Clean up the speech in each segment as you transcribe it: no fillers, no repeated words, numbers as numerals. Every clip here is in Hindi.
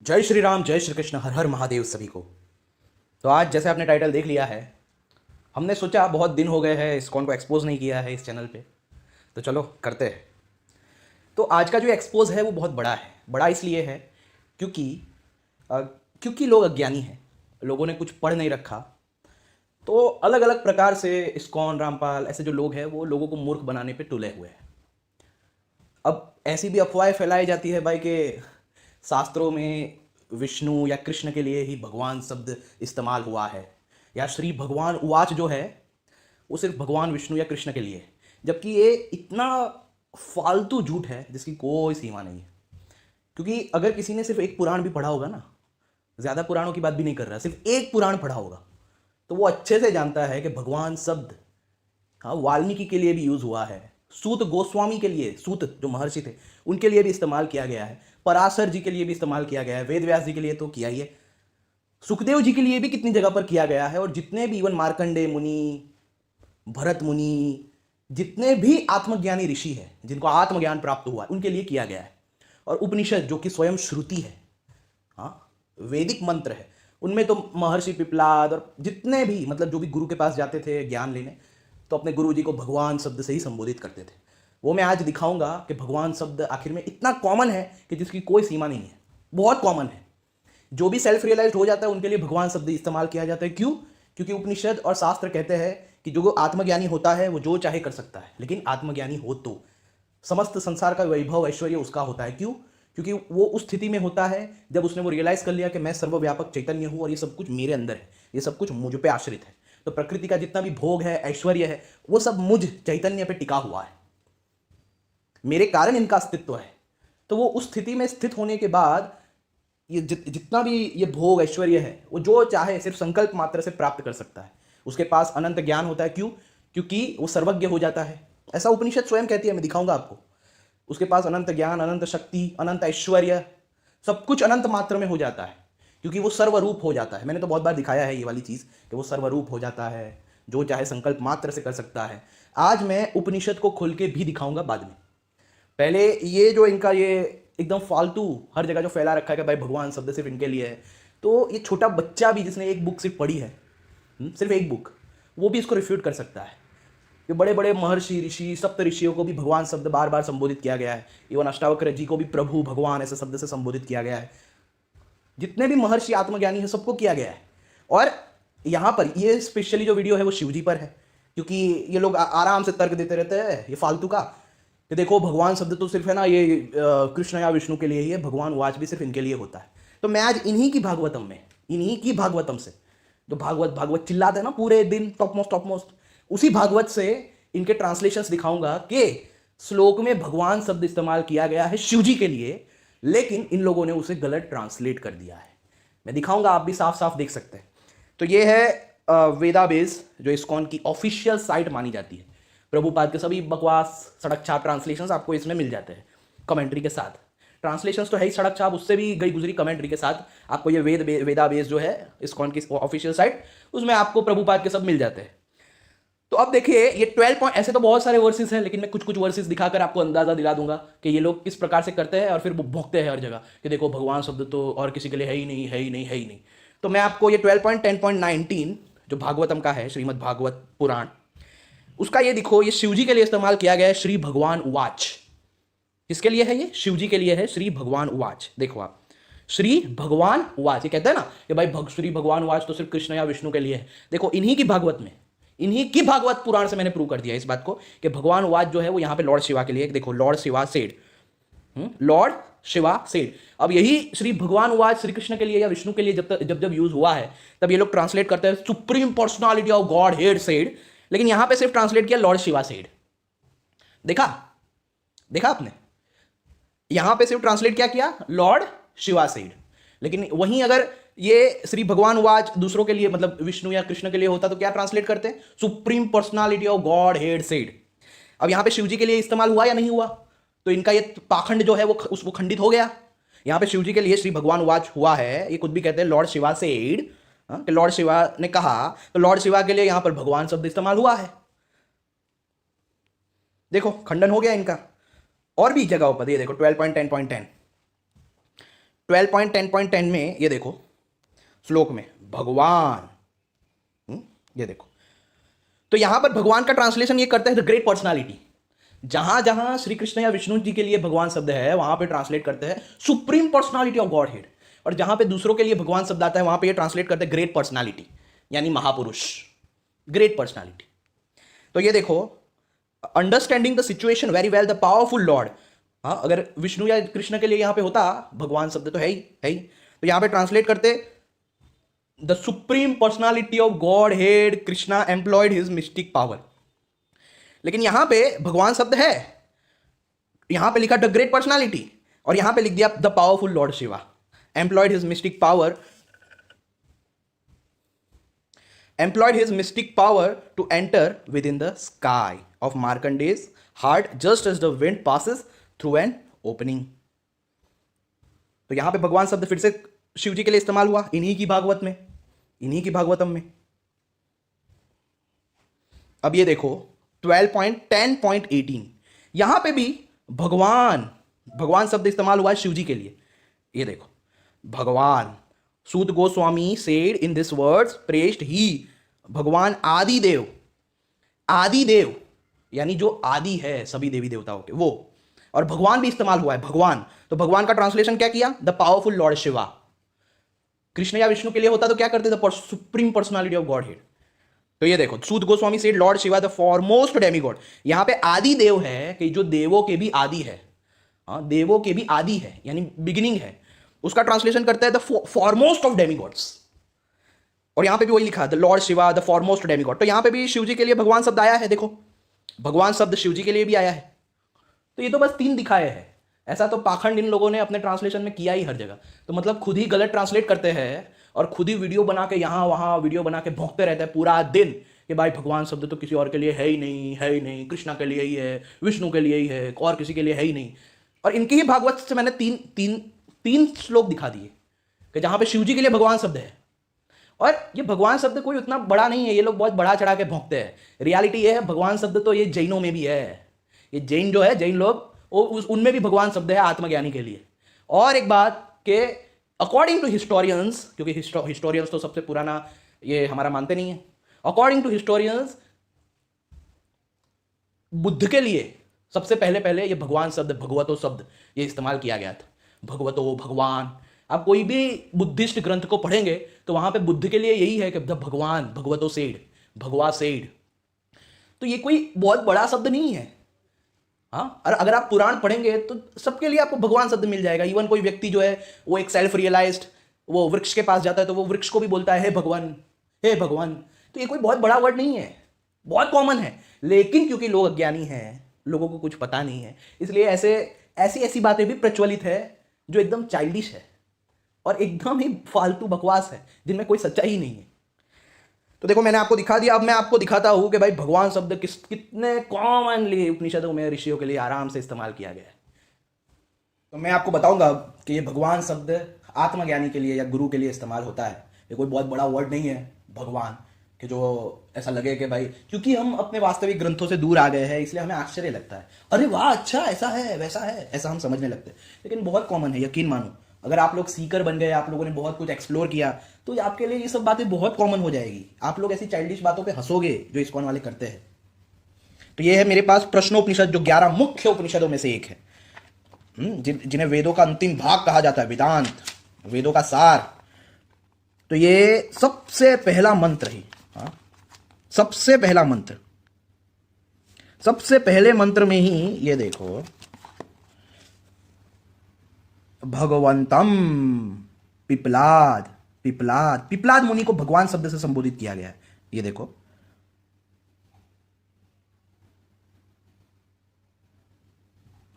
जय श्री राम, जय श्री कृष्ण, हर हर महादेव सभी को। तो आज जैसे आपने टाइटल देख लिया है, हमने सोचा बहुत दिन हो गए हैं इस्कॉन को एक्सपोज नहीं किया है इस चैनल पे, तो चलो करते हैं। तो आज का जो एक्सपोज है वो बहुत बड़ा है। बड़ा इसलिए है क्योंकि क्योंकि लोग अज्ञानी हैं, लोगों ने कुछ पढ़ नहीं रखा। तो अलग अलग प्रकार से इस्कॉन, रामपाल, ऐसे जो लोग हैं वो लोगों को मूर्ख बनाने पे तुले हुए हैं। अब ऐसी भी अफवाहें फैलाई जाती है भाई कि शास्त्रों में विष्णु या कृष्ण के लिए ही भगवान शब्द इस्तेमाल हुआ है, या श्री भगवान उवाच जो है वो सिर्फ भगवान विष्णु या कृष्ण के लिए है। जबकि ये इतना फालतू झूठ है जिसकी कोई सीमा नहीं है। क्योंकि अगर किसी ने सिर्फ एक पुराण भी पढ़ा होगा ना, ज़्यादा पुराणों की बात भी नहीं कर रहा, सिर्फ एक पुराण पढ़ा होगा, तो वो अच्छे से जानता है कि भगवान शब्द, हाँ, वाल्मीकि के लिए भी यूज़ हुआ है, सूत गोस्वामी के लिए, सूत जो महर्षि थे उनके लिए भी इस्तेमाल किया गया है, पराशर जी के लिए भी इस्तेमाल किया गया है, वेद व्यास जी के लिए तो किया ही है, सुखदेव जी के लिए भी कितनी जगह पर किया गया है, और जितने भी इवन मार्कंडे मुनि, भरत मुनि, जितने भी आत्मज्ञानी ऋषि हैं जिनको आत्मज्ञान प्राप्त हुआ है उनके लिए किया गया है। और उपनिषद जो कि स्वयं श्रुति है, हाँ, वैदिक मंत्र है, उनमें तो महर्षि पिपलाद और जितने भी, मतलब जो भी गुरु के पास जाते थे ज्ञान लेने, तो अपने गुरु जी को भगवान शब्द से ही संबोधित करते थे। वो मैं आज दिखाऊंगा कि भगवान शब्द आखिर में इतना कॉमन है कि जिसकी कोई सीमा नहीं है, बहुत कॉमन है। जो भी सेल्फ रियलाइज्ड हो जाता है उनके लिए भगवान शब्द इस्तेमाल किया जाता है। क्यों? क्योंकि उपनिषद और शास्त्र कहते हैं कि जो आत्मज्ञानी होता है वो जो चाहे कर सकता है, लेकिन आत्मज्ञानी हो तो समस्त संसार का वैभव ऐश्वर्य उसका होता है। क्यों? क्योंकि वो उस स्थिति में होता है जब उसने वो रियलाइज कर लिया कि मैं सर्वव्यापक चैतन्य हूँ और ये सब कुछ मेरे अंदर है, ये सब कुछ मुझ पे आश्रित है। तो प्रकृति का जितना भी भोग है, ऐश्वर्य है, वो सब मुझ चैतन्य पे टिका हुआ है, मेरे कारण इनका अस्तित्व है। तो वो उस स्थिति में स्थित होने के बाद ये जितना भी ये भोग ऐश्वर्य है वो जो चाहे सिर्फ संकल्प मात्र से प्राप्त कर सकता है। उसके पास अनंत ज्ञान होता है। क्यों? क्योंकि वो सर्वज्ञ हो जाता है। ऐसा उपनिषद स्वयं कहती है, मैं दिखाऊंगा आपको। उसके पास अनंत ज्ञान, अनंत शक्ति, अनंत ऐश्वर्य, सब कुछ अनंत मात्रा में हो जाता है, क्योंकि वो सर्वरूप हो जाता है। मैंने तो बहुत बार दिखाया है ये वाली चीज़ कि वो सर्वरूप हो जाता है, जो चाहे संकल्प मात्र से कर सकता है। आज मैं उपनिषद को खोल के भी दिखाऊंगा बाद में। पहले ये जो इनका ये एकदम फालतू हर जगह जो फैला रखा है कि भाई भगवान शब्द सिर्फ इनके लिए है, तो ये छोटा बच्चा भी जिसने एक बुक सिर्फ पढ़ी है, सिर्फ एक बुक, वो भी इसको रिफ्यूट कर सकता है। ये बड़े बड़े महर्षि, ऋषि, सप्त ऋषियों को भी भगवान शब्द बार बार संबोधित किया गया है। इवन अष्टावक्र जी को भी प्रभु, भगवान ऐसे शब्द से संबोधित किया गया है। जितने भी महर्षि आत्मज्ञानी है सबको किया गया है। और यहाँ पर ये स्पेशली जो वीडियो है वो शिव जी पर है, क्योंकि ये लोग आराम से तर्क देते रहते हैं ये फालतू का कि देखो भगवान शब्द तो सिर्फ है ना ये कृष्ण या विष्णु के लिए ही है, भगवान वाच भी सिर्फ इनके लिए होता है। तो मैं आज इन्हीं की भागवतम में, इन्हीं की भागवतम से, जो भागवत भागवत चिल्लाते हैं ना पूरे दिन टॉप मोस्ट, उसी भागवत से इनके ट्रांसलेशंस दिखाऊंगा कि श्लोक में भगवान शब्द इस्तेमाल किया गया है शिव जी के लिए, लेकिन इन लोगों ने उसे गलत ट्रांसलेट कर दिया है। मैं दिखाऊंगा, आप भी साफ साफ देख सकते हैं। तो ये है वेदाबेस, जो इस्कॉन की ऑफिशियल साइट मानी जाती है। प्रभुपाद के सभी बकवास सड़क छाप ट्रांसलेशंस आपको इसमें मिल जाते हैं कमेंट्री के साथ। ट्रांसलेशंस तो है ही सड़क छाप, उससे भी गई गुजरी कमेंट्री के साथ आपको ये वेदाबेस जो है इस्कॉन की ऑफिशियल साइट, उसमें आपको प्रभुपाद के सब मिल जाते हैं। तो अब देखिए ये 12 पॉइंट, ऐसे तो बहुत सारे वर्सेस हैं, लेकिन मैं कुछ कुछ वर्सेस दिखाकर आपको अंदाजा दिला दूंगा कि ये लोग किस प्रकार से करते हैं, और फिर वो भोंकते हैं हर जगह कि देखो भगवान शब्द तो और किसी के लिए है ही नहीं, है ही नहीं, है ही नहीं। तो मैं आपको ये 12.10.19 जो भागवतम का है, श्रीमद् भागवत पुराण, उसका ये दिखो, ये शिवजी के लिए इस्तेमाल किया गया है, श्री भगवान उवाच। किसके लिए है ये? शिवजी के लिए है, श्री भगवान उवाच। देखो आप, श्री भगवान उवाच, ये कहते हैं ना कि भाई श्री भगवान उवाच तो सिर्फ कृष्ण या विष्णु के लिए है। देखो इन्हीं की भागवत में, इन्हीं की भागवत पुराण से मैंने प्रूव कर दिया इस बात को कि भगवान उवाच जो है वो यहाँ पे लॉर्ड शिवा के लिए। देखो Lord Shiva said, lord Shiva said. अब यही श्री भगवान उवाच श्री कृष्ण के लिए या विष्णु के लिए जब जब यूज हुआ है, तब ये लोग ट्रांसलेट करते हैं supreme personality of God head said, लेकिन यहां पे सिर्फ ट्रांसलेट किया लॉर्ड शिवा सेड। देखा? देखा आपने? यहां पे सिर्फ ट्रांसलेट क्या किया? Lord Shiva said. लेकिन वहीं अगर ये श्री भगवान वाच दूसरों के लिए, मतलब विष्णु या कृष्ण के लिए होता, तो क्या ट्रांसलेट करते हैं? Supreme personality of God head said. अब यहां पे शिव जी के लिए इस्तेमाल हुआ या नहीं हुआ? तो इनका ये पाखंड जो है वो खंडित हो गया। यहां पे शिव जी के लिए श्री भगवान वाच हुआ है, ये खुद भी कहते हैं लॉर्ड शिवा सेड, कि लॉर्ड शिवा ने कहा, तो लॉर्ड शिवा के लिए यहां पर भगवान शब्द इस्तेमाल हुआ है। देखो खंडन हो गया इनका। और भी जगहों पर ये देखो 12.10.10, 12.10.10 में ये देखो श्लोक में भगवान, ये देखो, तो यहां पर भगवान का ट्रांसलेशन ये करता है द ग्रेट पर्सनालिटी। जहां जहां श्री कृष्ण या विष्णु जी के लिए भगवान शब्द है वहां पे ट्रांसलेट करते हैं supreme personality of God head, और जहां पे दूसरों के लिए भगवान शब्द आता है वहां पे ये ट्रांसलेट करते हैं ग्रेट पर्सनालिटी, यानी महापुरुष, ग्रेट पर्सनालिटी। तो ये देखो, understanding the situation very well the powerful Lord. हाँ, अगर विष्णु या कृष्ण के लिए यहां पे होता भगवान शब्द तो है ही, तो यहां पे ट्रांसलेट करते the supreme personality of God head Krishna employed his mistake power. लेकिन यहां पे भगवान शब्द है, यहां पे लिखा द ग्रेट पर्सनालिटी, और यहां पे लिख दिया the powerful lord Shiva employed his mistake power, employed his mystic power to enter within the sky of Markande's heart just as the wind passes through an opening। तो यहां पे भगवान शब्द फिर से शिव जी के लिए इस्तेमाल हुआ इन्हीं की भागवत में, इन्हीं की भागवतम में। अब ये देखो 12.10.18 यहां पे भी भगवान शब्द इस्तेमाल हुआ है शिव जी के लिए। ये देखो भगवान, Suta Goswami said in this words praised he, भगवान आदिदेव, आदिदेव यानी जो आदि है सभी देवी देवताओं के वो, और भगवान भी इस्तेमाल हुआ है भगवान, तो भगवान का ट्रांसलेशन क्या किया the powerful lord Shiva. Krishna या विष्णु के लिए होता तो क्या करते the supreme personality of godhead. तो ये देखो Suta Goswami said lord Shiva the foremost demigod, यहां पे आदि देव है कि जो देवों के भी आदि है, देवों के भी आदि है यानी बिगिनिंग है, उसका ट्रांसलेशन करता है द फॉरमोस्ट ऑफ डेमीगॉड्स, और यहां पे भी वही लिखा the Lord Shiva the foremost demigod. तो यहां पे भी शिव जी के लिए भगवान शब्द आया है, देखो भगवान शब्द शिव जी के लिए भी आया है। तो ये तो बस 3 दिखाए हैं, ऐसा तो पाखंड इन लोगों ने अपने ट्रांसलेशन में किया ही हर जगह। तो मतलब खुद ही गलत ट्रांसलेट करते हैं और खुद ही वीडियो बना के यहां वहां वीडियो बना के भौंकते रहते हैं पूरा दिन कि भाई भगवान शब्द तो किसी और के लिए है ही नहीं, है ही नहीं, कृष्णा के लिए ही है, विष्णु के लिए ही है, और किसी के लिए है ही नहीं। और इनकी ही भागवत से मैंने तीन श्लोक दिखा दिए कि जहां पे शिव जी के लिए भगवान शब्द है, और ये भगवान शब्द कोई उतना बड़ा नहीं है, ये लोग बहुत बड़ा चढ़ा के भौंकते हैं। रियलिटी ये है भगवान शब्द तो ये जैनों में भी है, ये जैन जो है जैन लोग उनमें भी भगवान शब्द है आत्मज्ञानी के लिए। और एक बात कि अकॉर्डिंग टू हिस्टोरियंस, क्योंकि हिस्टोरियंस तो सबसे पुराना ये हमारा मानते नहीं है, अकॉर्डिंग टू हिस्टोरियंस बुद्ध के लिए सबसे पहले ये भगवान शब्द भगवतो शब्द ये इस्तेमाल किया गया था। भगवतो भगवान, आप कोई भी बुद्धिस्ट ग्रंथ को पढ़ेंगे तो वहां पे बुद्ध के लिए यही है कि भगवान, भगवतो सेड, भगवा सेड। तो ये कोई बहुत बड़ा शब्द नहीं है। हाँ, और अगर आप पुराण पढ़ेंगे तो सबके लिए आपको भगवान शब्द मिल जाएगा। इवन कोई व्यक्ति जो है वो एक सेल्फ रियलाइज्ड वो वृक्ष के पास जाता है तो वो वृक्ष को भी बोलता है हे भगवान, हे भगवान। तो ये कोई बहुत बड़ा वर्ड नहीं है, बहुत कॉमन है। लेकिन क्योंकि लोग अज्ञानी हैं, लोगों को कुछ पता नहीं है, इसलिए ऐसी बातें भी प्रचलित है जो एकदम चाइल्डिश है और एकदम ही फालतू बकवास है, जिनमें कोई सच्चाई ही नहीं है। तो देखो मैंने आपको दिखा दिया, अब मैं आपको दिखाता हूं कि भाई भगवान शब्द कितने कॉमनली उपनिषदों में ऋषियों के लिए आराम से इस्तेमाल किया गया है। तो मैं आपको बताऊंगा कि ये भगवान शब्द आत्मज्ञानी के लिए या गुरु के लिए इस्तेमाल होता है। ये कोई बहुत बड़ा वर्ड नहीं है भगवान, कि जो ऐसा लगे कि भाई, क्योंकि हम अपने वास्तविक ग्रंथों से दूर आ गए हैं इसलिए हमें आश्चर्य लगता है, अरे वाह अच्छा ऐसा है वैसा है, ऐसा हम समझने लगते हैं। लेकिन बहुत कॉमन है, यकीन मानो। अगर आप लोग सीकर बन गए, आप लोगों ने बहुत कुछ एक्सप्लोर किया, तो आपके लिए ये सब बातें बहुत कॉमन हो जाएगी। आप लोग ऐसी चाइल्डिश बातों पे हंसोगे जो इस्कॉन वाले करते हैं। तो ये है मेरे पास प्रश्नोपनिषद, जो 11 मुख्य उपनिषदों में से एक है, जिन्हें वेदों का अंतिम भाग कहा जाता है, वेदांत, वेदों का सार। तो ये सबसे पहला मंत्र ही, सबसे पहला मंत्र, सबसे पहले मंत्र में ही ये देखो, भगवंतम पिपलाद, पिपलाद मुनि को भगवान शब्द से संबोधित किया गया है। ये देखो,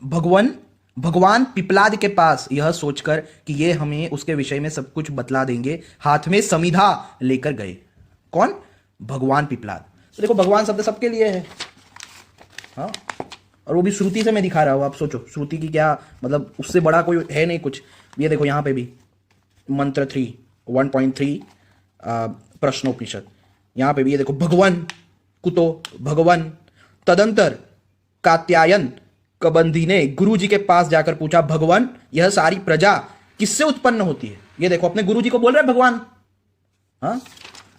भगवान पिपलाद के पास यह सोचकर कि ये हमें उसके विषय में सब कुछ बतला देंगे, हाथ में समिधा लेकर गए। कौन? भगवान पिपलाद। तो देखो भगवान शब्द सबके लिए है, हाँ, और वो भी श्रुति से मैं दिखा रहा हूं। आप सोचो श्रुति की क्या मतलब, उससे बड़ा कोई है नहीं कुछ। ये देखो यहां पे भी मंत्र 1.3 प्रश्नोपनिषद, यहां पे भी ये देखो, भगवन कुतो भगवन तदंतर कात्यायन कबंधी ने गुरु जी के पास जाकर पूछा, भगवान यह सारी प्रजा किससे उत्पन्न होती है? ये देखो, अपने गुरु जी को बोल रहे हैं भगवान। हाँ,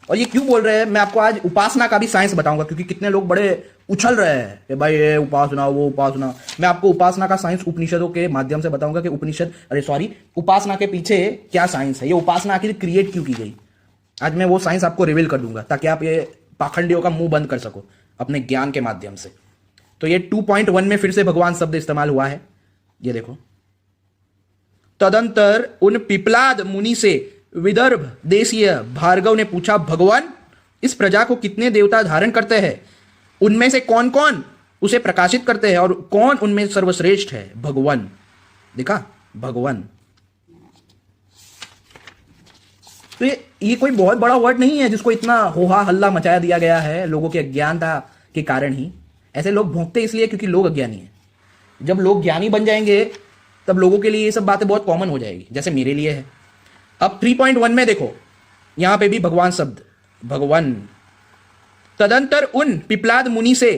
और ये क्यों बोल रहे हैं, मैं आपको आज उपासना का भी साइंस बताऊंगा, क्योंकि कितने लोग बड़े उछल रहे हैं कि भाई ये उपासना वो उपासना। मैं आपको उपासना का साइंस उपनिषदों के माध्यम से बताऊंगा कि उपासना के पीछे क्या साइंस है, ये उपासना आखिर क्रिएट क्यों की गई। आज मैं वो साइंस आपको रिवील कर दूंगा ताकि आप ये पाखंडियों का मुंह बंद कर सको अपने ज्ञान के माध्यम से। तो ये 2.1 में फिर से भगवान शब्द इस्तेमाल हुआ है, ये देखो। तदंतर उन पिपलाद मुनि से विदर्भ देशीय भार्गव ने पूछा, भगवान इस प्रजा को कितने देवता धारण करते हैं? उनमें से कौन कौन उसे प्रकाशित करते हैं और कौन उनमें सर्वश्रेष्ठ है? भगवान, देखा, भगवान। तो ये कोई बहुत बड़ा वर्ड नहीं है जिसको इतना होहा हल्ला मचाया दिया गया है लोगों के अज्ञानता के कारण ही। ऐसे लोग भोंकते इसलिए क्योंकि लोग अज्ञानी हैं। जब लोग ज्ञानी बन जाएंगे तब लोगों के लिए ये सब बातें बहुत कॉमन हो जाएगी, जैसे मेरे लिए है। अब 3.1 में देखो, यहां पे भी भगवान शब्द, भगवान। तदंतर उन पिपलाद मुनि से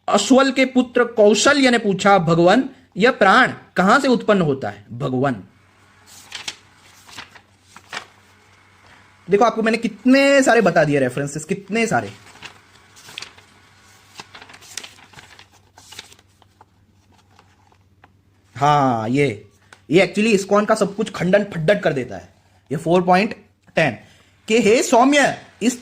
अश्वल के पुत्र कौशल्य ने पूछा, भगवान यह प्राण कहां से उत्पन्न होता है? भगवान। देखो, आपको मैंने कितने सारे बता दिए रेफरेंसेस, कितने सारे। हाँ, ये एक्चुअली इस्कॉन का सब कुछ खंडन फड्डन कर देता है। ये 4.10 कि हे सौम्य, इस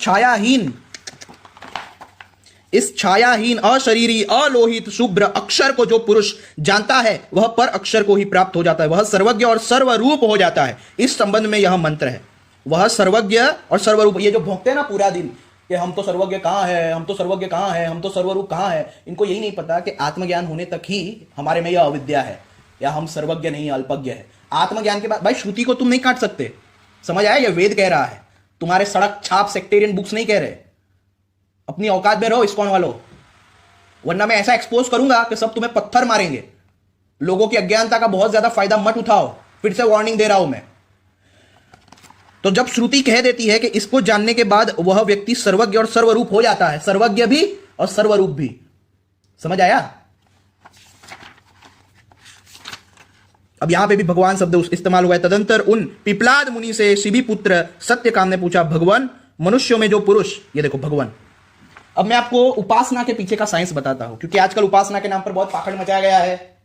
छायाहीन अशरीरी अलोहित शुभ्र अक्षर को जो पुरुष जानता है वह पर अक्षर को ही प्राप्त हो जाता है, वह सर्वज्ञ और सर्वरूप हो जाता है। इस संबंध में यह मंत्र है, वह सर्वज्ञ और सर्वरूप। ये जो भोंकते हैं ना पूरा दिन कि हम तो सर्वज्ञ कहाँ है, हम तो सर्वज्ञ कहाँ है, हम तो सर्वरूप कहाँ है, इनको यही नहीं पता कि आत्मज्ञान होने तक ही हमारे में यह अविद्या है, या हम सर्वज्ञ नहीं अल्पज्ञ है। आत्मज्ञान के बाद भाई श्रुति को तुम नहीं काट सकते, समझ आया? ये वेद कह रहा है, तुम्हारे सड़क छाप सेक्टेरियन बुक्स नहीं कह रहे। अपनी औकात में रहो इस्कॉन वालों, वरना मैं ऐसा एक्सपोज करूंगा कि सब तुम्हें पत्थर मारेंगे। लोगों की अज्ञानता का बहुत ज्यादा फायदा मत उठाओ, फिर से वार्निंग दे रहा हूं मैं। तो जब श्रुति कह देती है कि इसको जानने के बाद वह व्यक्ति सर्वज्ञ और सर्वरूप हो जाता है, सर्वज्ञ भी और सर्वरूप भी, समझ आया? अब यहां पे भी भगवान शब्द इस्तेमाल हुआ है। तदंतर उन पिपलाद मुनि से शिबी पुत्र सत्यकाम ने पूछा, भगवान मनुष्यों में जो पुरुष, ये देखो भगवान। अब मैं आपको उपासना के पीछे का साइंस बताता हूं, क्योंकि आजकल उपासना के नाम पर बहुत पाखंड मचाया गया है,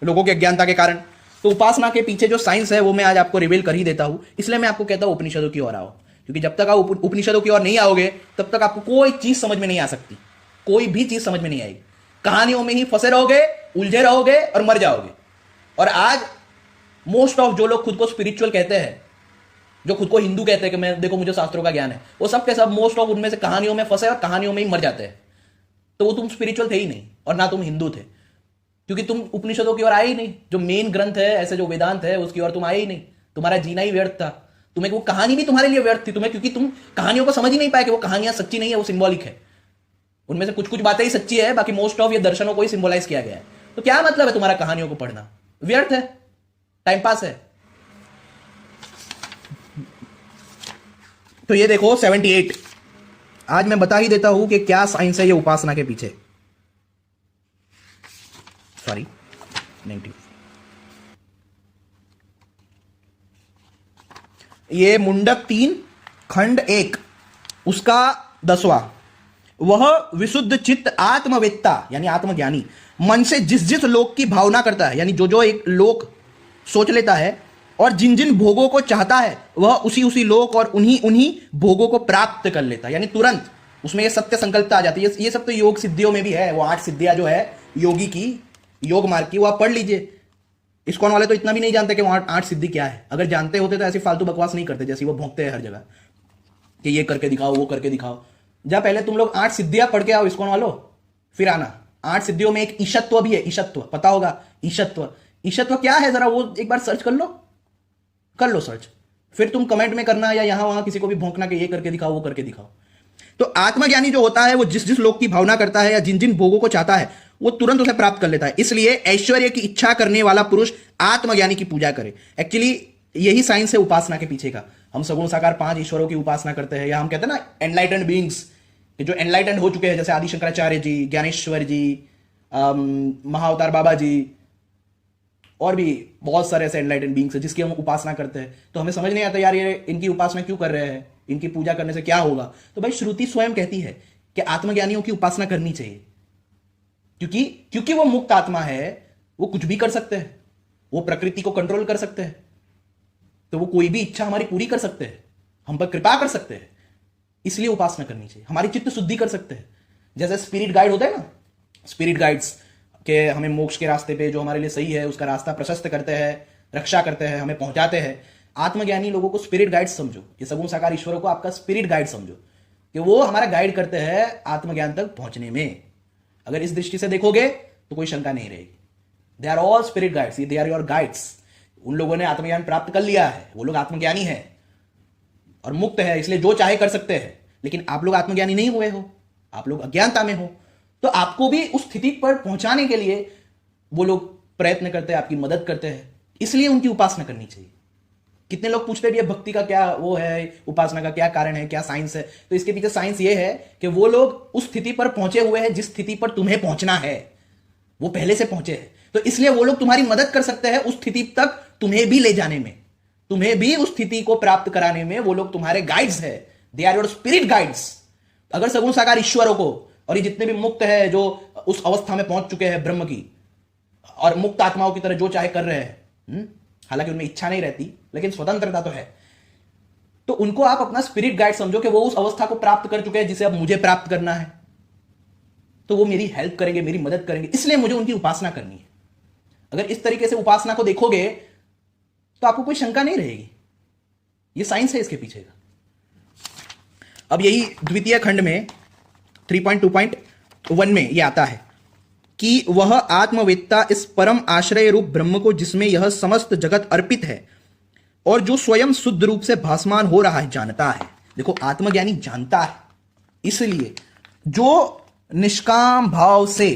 लोगों की अज्ञानता के कारण। तो उपासना के पीछे जो साइंस है वो मैं आज आपको रिवील कर ही देता हूं। इसलिए मैं आपको कहता हूं उपनिषदों की ओर आओ, क्योंकि जब तक आप उपनिषदों की ओर नहीं आओगे तब तक आपको कोई चीज समझ में नहीं आ सकती, कोई भी चीज समझ में नहीं आएगी। कहानियों में ही फंसे रहोगे, उलझे रहोगे और मर जाओगे। और आज मोस्ट ऑफ जो लोग खुद को स्पिरिचुअल कहते हैं, जो खुद को हिंदू कहते हैं कि मैं देखो मुझे शास्त्रों का ज्ञान है, वो सब के सब मोस्ट ऑफ उनमें से कहानियों में फंसे और कहानियों में ही मर जाते हैं। तो वो तुम स्पिरिचुअल थे ही नहीं और ना तुम हिंदू थे, क्योंकि तुम उपनिषदों की ओर आए ही नहीं। जो मेन ग्रंथ है, ऐसे जो वेदांत है, उसकी ओर तुम आए ही नहीं। तुम्हारा जीना ही व्यर्थ था। तुम्हें वो कहानी भी तुम्हारे लिए व्यर्थ थी, तुम्हें, क्योंकि तुम कहानियों को समझ ही नहीं पाए कि वो कहानियां सच्ची नहीं है, वो सिंबॉलिक है। उनमें से कुछ कुछ बातें ही सच्ची है, बाकी मोस्ट ऑफ ये दर्शनों को ही सिंबलाइज किया गया है। तो क्या मतलब है तुम्हारा कहानियों को पढ़ना? व्यर्थ है, टाइम पास है। तो ये देखो 78, आज मैं बता ही देता हूं कि क्या साइंस है ये उपासना के पीछे। Sorry, negative. ये मुंडक 3 खंड 1 उसका 10वां। वह विशुद्ध चित्त आत्मवेत्ता यानी आत्मज्ञानी मन से जिस जिस लोक की भावना करता है, यानी जो जो एक लोक सोच लेता है और जिन जिन भोगों को चाहता है वह उसी उसी लोक और उन्हीं उन्हीं भोगों को प्राप्त कर लेता है, यानी तुरंत उसमें ये सत्य संकल्पता आ जाती है। ये सब तो योग सिद्धियों में भी है, वो 8 सिद्धियां जो है योगी की, योग मार्ग की, वो आप पढ़ लीजिए। इस्कॉन वाले तो इतना भी नहीं जानते कि वहां 8 सिद्धि क्या है। अगर जानते होते तो ऐसी फालतू बकवास नहीं करते जैसी वो भोंकते हैं हर जगह कि ये करके दिखाओ, वो करके दिखाओ। जब पहले तुम लोग 8 सिद्धियां पढ़ के आओ इस्कॉन वालों, फिर आना। 8 सिद्धियों में एक ईशत्व भी है, ईशत्व पता होगा। ईशत्व क्या है जरा वो एक बार सर्च कर लो सर्च, फिर तुम कमेंट में करना या यहां वहां किसी को भी भोंकना कि ये करके दिखाओ, वो करके दिखाओ। तो आत्मज्ञानी जो होता है वो जिस जिस लोक की भावना करता है या जिन जिन भोगों को चाहता है वो तुरंत उसे प्राप्त कर लेता है। इसलिए ऐश्वर्य की इच्छा करने वाला पुरुष आत्मज्ञानी की पूजा करे। एक्चुअली यही साइंस है उपासना के पीछे का। हम सगुण साकार 5 ईश्वरों की उपासना करते हैं, या हम कहते हैं ना एनलाइटेंड बीइंग्स, जो एनलाइटेंड हो चुके हैं, जैसे आदि शंकराचार्य जी, ज्ञानेश्वर जी, महाअवतार बाबा जी, और भी बहुत सारे ऐसे एनलाइटेड बींग्स हैं जिसकी हम उपासना करते हैं, तो हमें समझ नहीं आता यार ये इनकी उपासना क्यों कर रहे हैं, इनकी पूजा करने से क्या होगा। तो भाई श्रुति स्वयं कहती है कि आत्मज्ञानियों की उपासना करनी चाहिए, क्योंकि क्योंकि वो मुक्त आत्मा है, वो कुछ भी कर सकते हैं, वो प्रकृति को कंट्रोल कर सकते हैं, तो वो कोई भी इच्छा हमारी पूरी कर सकते हैं, हम पर कृपा कर सकते हैं, इसलिए उपासना करनी चाहिए। हमारी चित्त शुद्धि कर सकते हैं। जैसे स्पिरिट गाइड होता है ना, स्पिरिट गाइड्स के हमें मोक्ष के रास्ते पे जो हमारे लिए सही है उसका रास्ता प्रशस्त करते हैं, रक्षा करते हैं, हमें पहुंचाते हैं। आत्मज्ञानी लोगों को स्पिरिट गाइड समझो, ये सगुण साकार ईश्वरों को आपका स्पिरिट गाइड समझो कि वो हमारा गाइड करते हैं आत्मज्ञान तक पहुंचने में। अगर इस दृष्टि से देखोगे तो कोई शंका नहीं रहेगी। They are all spirit guides, they are your guides. उन लोगों ने आत्मज्ञान प्राप्त कर लिया है, वो लोग आत्मज्ञानी है और मुक्त है, इसलिए जो चाहे कर सकते हैं। लेकिन आप लोग आत्मज्ञानी नहीं हुए हो, आप लोग अज्ञानता में हो, तो आपको भी उस स्थिति पर पहुंचाने के लिए वो लोग प्रयत्न करते हैं, आपकी मदद करते हैं, इसलिए उनकी उपासना करनी चाहिए। कितने लोग पूछते भी है भक्ति का क्या वो है, उपासना का क्या कारण है, क्या साइंस है। तो इसके पीछे साइंस ये है कि वो लोग उस स्थिति पर पहुंचे हुए हैं जिस स्थिति पर तुम्हें पहुंचना है, वो पहले से पहुंचे हैं, तो इसलिए वो लोग तुम्हारी मदद कर सकते हैं उस स्थिति तक तुम्हें भी ले जाने में, तुम्हें भी उस स्थिति को प्राप्त कराने में। वो लोग तुम्हारे गाइड्स है, they are your spirit guides. अगर सगुण साकार ईश्वरों को और ये जितने भी मुक्त है जो उस अवस्था में पहुंच चुके हैं ब्रह्म की, और मुक्त आत्माओं की तरह जो चाहे कर रहे हैं, हालांकि उनमें इच्छा नहीं रहती लेकिन स्वतंत्रता तो है, तो उनको आप अपना स्पिरिट गाइड समझो कि वो उस अवस्था को प्राप्त कर चुके हैं जिसे अब मुझे प्राप्त करना है, तो वो मेरी हेल्प करेंगे, मेरी मदद करेंगे, इसलिए मुझे उनकी उपासना करनी है। अगर इस तरीके से उपासना को देखोगे तो आपको कोई शंका नहीं रहेगी, ये साइंस है इसके पीछे का। अब यही द्वितीय खंड में 3.2.1 में यह आता है कि वह आत्मवेत्ता इस परम आश्रय रूप ब्रह्म को, जिसमें यह समस्त जगत अर्पित है और जो स्वयं शुद्ध रूप से भासमान हो रहा है, जानता है। देखो, आत्मज्ञानी जानता है, इसलिए जो निष्काम भाव से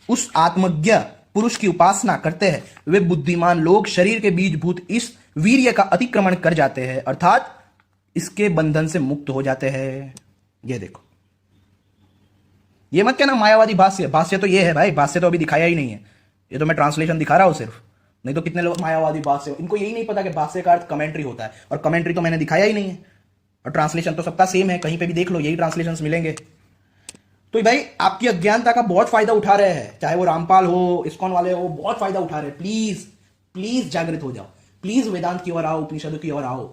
उस आत्मज्ञ पुरुष की उपासना करते हैं वे बुद्धिमान लोग शरीर के बीजभूत इस वीर्य का अतिक्रमण कर जाते हैं, अर्थात इसके बंधन से मुक्त हो जाते हैं। ये देखो, ये मत कहना मायावादी भाष्य, भाष्य तो ये है भाई, भाष्य तो अभी दिखाया ही नहीं है, ये तो मैं ट्रांसलेशन दिखा रहा हूं सिर्फ। नहीं तो कितने लोग मायावादी भाष्य, इनको यही नहीं पता कि भाष्य का अर्थ कमेंट्री होता है, और कमेंट्री तो मैंने दिखाया ही नहीं है, और ट्रांसलेशन तो सबका सेम है, कहीं पे भी देख लो यही ट्रांसलेशंस मिलेंगे। तो भाई आपकी अज्ञानता का बहुत फायदा उठा रहे हैं, चाहे वो रामपाल हो, इस्कॉन वाले हो, बहुत फायदा उठा रहे हैं। प्लीज प्लीज जागृत हो जाओ, प्लीज वेदांत की ओर आओ, उपनिषदों की ओर आओ।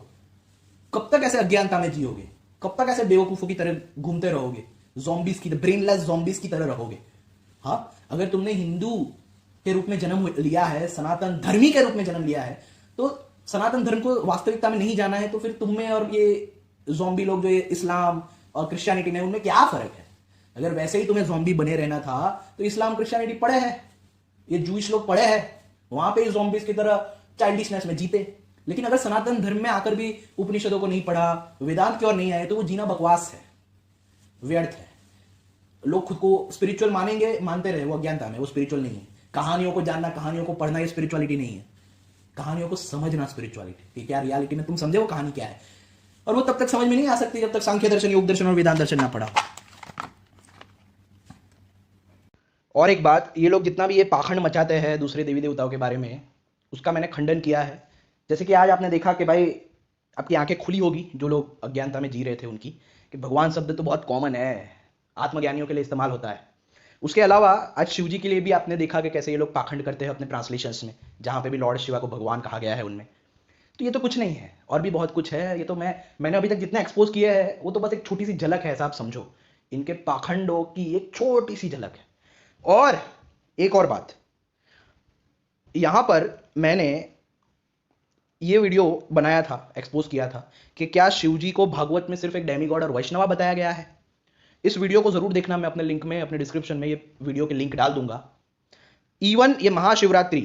कब तक ऐसे अज्ञानता में जियोगे, कब तक ऐसे बेवकूफों की तरह घूमते रहोगे, ज़ॉम्बीज की, ब्रेनलेस ज़ॉम्बीज की तरह रहोगे। हाँ, अगर तुमने हिंदू के रूप में जन्म लिया है, सनातन धर्मी के रूप में जन्म लिया है, तो सनातन धर्म को वास्तविकता में नहीं जाना है, तो फिर तुम्हें और ये ज़ॉम्बी लोग जो ये इस्लाम और क्रिश्चियनिटी में, उनमें क्या फर्क है। अगर वैसे ही तुम्हें ज़ॉम्बी बने रहना था तो इस्लाम क्रिश्चियनिटी पढ़े हैं, ये जूइश लोग पढ़े हैं, वहां पे ज़ॉम्बीज की तरह चाइल्डिशनेस में जीते। लेकिन अगर सनातन धर्म में आकर भी उपनिषदों को नहीं पढ़ा, वेदांत की ओर नहीं आए, तो वो जीना बकवास है, व्यर्थ है। लोग खुद को स्पिरिचुअल मानेंगे, मानते रहे, वो अज्ञानता में, वो स्पिरिचुअल नहीं है। कहानियों को जानना, कहानियों को पढ़ना, ये स्पिरिचुअलिटी नहीं है। कहानियों को समझना स्पिरिचुअलिटी, क्या रियलिटी में तुम समझे वो कहानी क्या है, और वो तब तक समझ में नहीं आ सकती जब तक सांख्य दर्शन, योग दर्शन और वेदांत दर्शन ना पढ़ा। और एक बात, ये लोग जितना भी ये पाखंड मचाते हैं दूसरे देवी देवताओं के बारे में, उसका मैंने खंडन किया है। जैसे कि आज आपने देखा कि भाई आपकी आंखें खुली होगी, जो लोग अज्ञानता में जी रहे थे उनकी, कि भगवान शब्द तो बहुत कॉमन है, आत्मज्ञानियों के लिए इस्तेमाल होता है। उसके अलावा आज शिव जी के लिए भी आपने देखा कि कैसे ये लोग पाखंड करते हैं अपने ट्रांसलेशंस में, जहाँ पे भी लॉर्ड शिवा को भगवान कहा गया है उनमें। तो ये तो कुछ नहीं है, और भी बहुत कुछ है। ये तो मैंने अभी तक जितना एक्सपोज किया है वो तो बस एक छोटी सी झलक है, ऐसा आप समझो। इनके पाखंडों की एक छोटी सी झलक है। और एक और बात, यहां पर मैंने ये वीडियो बनाया था, एक्सपोज किया था कि क्या शिवजी को भागवत में सिर्फ एक डेमीगॉड और वैष्णवा बताया गया है। इस वीडियो को जरूर देखना, मैं अपने लिंक में, अपने डिस्क्रिप्शन में ये वीडियो के लिंक डाल दूंगा। इवन ये महाशिवरात्रि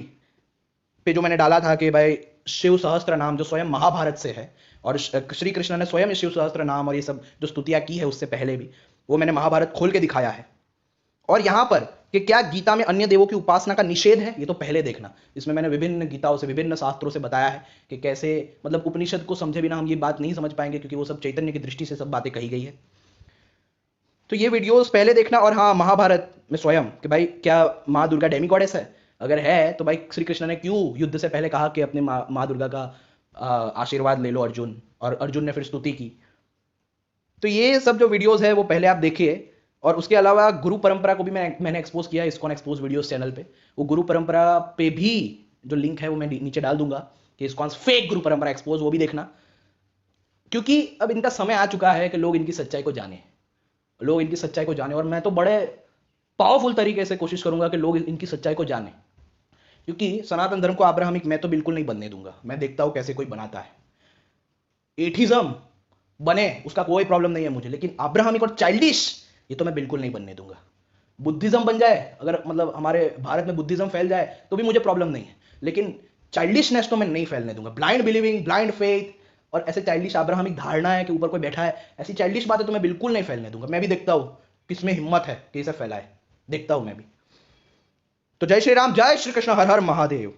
पे जो मैंने डाला था कि भाई शिव सहस्त्र नाम जो स्वयं महाभारत से है, और श्री कृष्ण ने स्वयं शिव सहस्त्र नाम और ये सब जो स्तुतियां की है उससे पहले भी, वो मैंने महाभारत खोल के दिखाया है। और यहां पर कि क्या गीता में अन्य देवों की उपासना का निषेध है, ये तो पहले देखना। इसमें मैंने विभिन्न गीताओं से, विभिन्न शास्त्रों से बताया है कि कैसे, मतलब उपनिषद को समझे बिना हम ये बात नहीं समझ पाएंगे, क्योंकि वो सब चैतन्य की दृष्टि से सब बातें कही गई है। तो ये वीडियोस पहले देखना। और हाँ, महाभारत में स्वयं कि भाई क्या माँ दुर्गा डेमी गॉडेस है, अगर है तो भाई श्री कृष्ण ने क्यों युद्ध से पहले कहा कि अपने माँ दुर्गा का आशीर्वाद ले लो अर्जुन, और अर्जुन ने फिर स्तुति की। तो ये सब जो वीडियोस है वो पहले आप देखिए। और उसके अलावा गुरु परंपरा को भी मैंने एक्सपोज किया इस्कॉन एक्सपोज वीडियोस चैनल पे। वो गुरु परंपरा पे भी जो लिंक है वो मैं नीचे डाल दूंगा कि इस्कॉन फेक गुरु परंपरा एक्सपोज, वो भी देखना। क्योंकि अब इनका समय आ चुका है कि लोग इनकी सच्चाई को जाने, लोग इनकी सच्चाई को जाने। और मैं तो बड़े पावरफुल तरीके से कोशिश करूंगा कि लोग इनकी सच्चाई को जाने, क्योंकि सनातन धर्म को अब्राहमिक मैं तो बिल्कुल नहीं बनने दूंगा। मैं देखता हूं कैसे कोई बनाता है, एथिज्म बने उसका कोई प्रॉब्लम नहीं है मुझे, लेकिन अब्राहमिक और चाइल्डिश ये तो मैं बिल्कुल नहीं बनने दूंगा। बुद्धिज्म बन जाए, अगर मतलब हमारे भारत में बुद्धिज्म फैल जाए तो भी मुझे प्रॉब्लम नहीं है, लेकिन चाइल्डिशनेस तो मैं नहीं फैलने दूंगा। ब्लाइंड बिलीविंग, ब्लाइंड फेथ और ऐसे चाइल्डिश अब्राहमिक धारणा है कि ऊपर कोई बैठा है, ऐसी चाइल्डिश बातें तो मैं बिल्कुल नहीं फैलने दूंगा। मैं भी देखता हूं किसमें हिम्मत है कि इसे फैलाए, देखता हूं मैं भी। तो जय श्री राम, जय श्री कृष्ण, हर हर महादेव।